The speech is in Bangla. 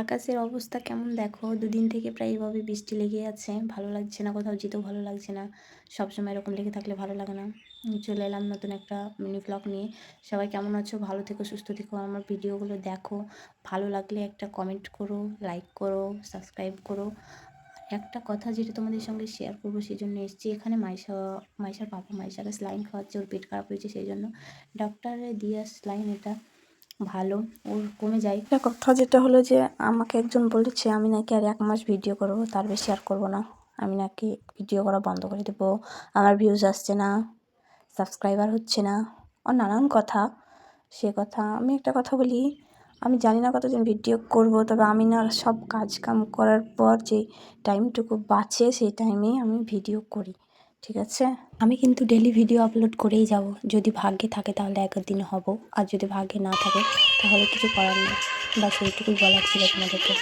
আকাশের অবস্থা কেমন দেখো, দুদিন থেকে প্রায় এভাবে বৃষ্টি লেগে আছে। ভালো লাগছে না, কোথাও যেতেও ভালো লাগছে না। সবসময় এরকম লেগে থাকলে ভালো লাগে না। চলে এলাম নতুন একটা মিনি ব্লগ নিয়ে। সবাই কেমন আছো? ভালো থেকো, সুস্থ থেকো। আমার ভিডিওগুলো দেখো, ভালো লাগলে একটা কমেন্ট করো, লাইক করো, সাবস্ক্রাইব করো। একটা কথা যেটা তোমাদের সঙ্গে শেয়ার করবো, সেই জন্য এসেছি এখানে। মাইশার বাবা মাইশাকে স্লাইন খাওয়াচ্ছে, ওর পেট খারাপ হয়েছে, সেই জন্য ডক্টরে দিয়ে স্লাইন এটা ভালো, ওর কমে যায়। একটা কথা যেটা হলো যে আমাকে একজন বলেছে আমি নাকি আর 1 মাস ভিডিও করবো, তার বেশি আর করবো না। আমি নাকি ভিডিও করা বন্ধ করে দেবো, আমার ভিউজ আসছে না, সাবস্ক্রাইবার হচ্ছে না, ও নানান কথা। সে কথা আমি একটা কথা বলি, আমি জানি না কতদিন ভিডিও করব, তবে আমি না সব কাজ কাম করার পর যে টাইমটুকু বাঁচে সেই টাইমেই আমি ভিডিও করি, ঠিক আছে? আমি কিন্তু ডেলি ভিডিও আপলোড করেই যাব। যদি ভাগ্যে থাকে তাহলে একদিন হব, আর যদি ভাগ্যে না থাকে তাহলে কিছু করার নেই। বাস এইটুকুই বলার ছিল তোমাদেরকে।